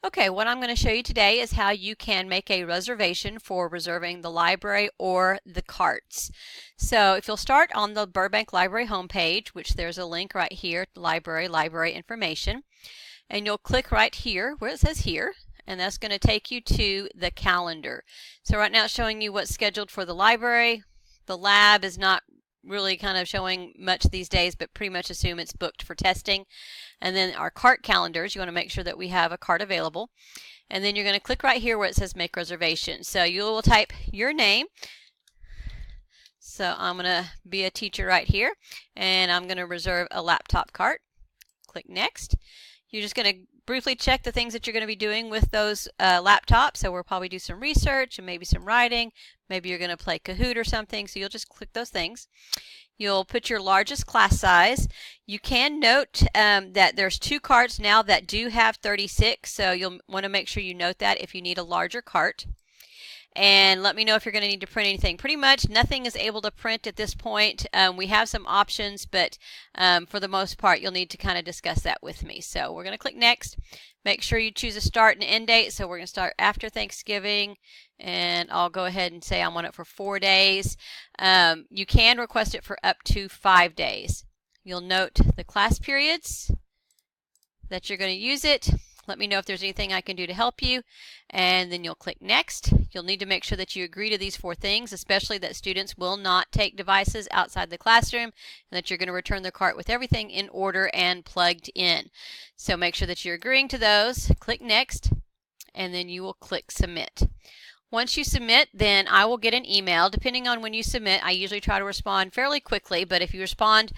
Okay, what I'm going to show you today is how you can make a reservation for reserving the library or the carts. So if you'll start on the Burbank Library homepage, which there's a link right here, library information, and you'll click right here where it says here, and that's going to take you to the calendar. So right now it's showing you what's scheduled for the library. The lab is not really kind of showing much these days, but pretty much assume it's booked for testing. And then our cart calendars, you want to make sure that we have a cart available. And then you're going to click right here where it says make reservation. So you will type your name. So I'm going to be a teacher right here, and I'm going to reserve a laptop cart. Click next. You're just going to briefly check the things that you're going to be doing with those laptops. So we'll probably do some research and maybe some writing. Maybe you're going to play Kahoot or something, so you'll just click those things. You'll put your largest class size. You can note that there's 2 carts now that do have 36, so you'll want to make sure you note that if you need a larger cart. And let me know if you're going to need to print anything. Pretty much nothing is able to print at this point. We have some options, but for the most part, you'll need to kind of discuss that with me. So we're going to click next. Make sure you choose a start and end date. So we're going to start after Thanksgiving, and I'll go ahead and say I want it for 4 days. You can request it for up to 5 days. You'll note the class periods that you're going to use it. Let me know if there's anything I can do to help you, and then you'll click next. You'll need to make sure that you agree to these 4 things, especially that students will not take devices outside the classroom, and that you're going to return their cart with everything in order and plugged in. So make sure that you're agreeing to those. Click next, and then you will click submit. Once you submit, then I will get an email. Depending on when you submit, I usually try to respond fairly quickly, but if you respond,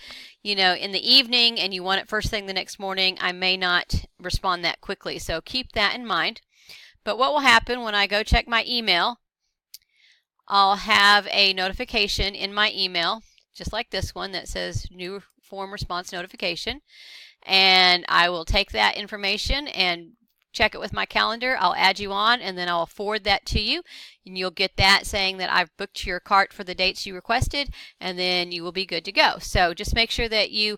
in the evening and you want it first thing the next morning, I may not respond that quickly. So keep that in mind. But what will happen when I go check my email, I'll have a notification in my email, just like this one that says new form response notification. And I will take that information and check it with my calendar. I'll add you on, and then I'll forward that to you, and you'll get that saying that I've booked your cart for the dates you requested, and then you will be good to go. So just make sure that you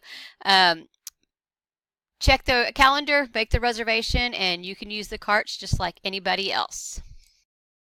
check the calendar, make the reservation, and you can use the carts just like anybody else.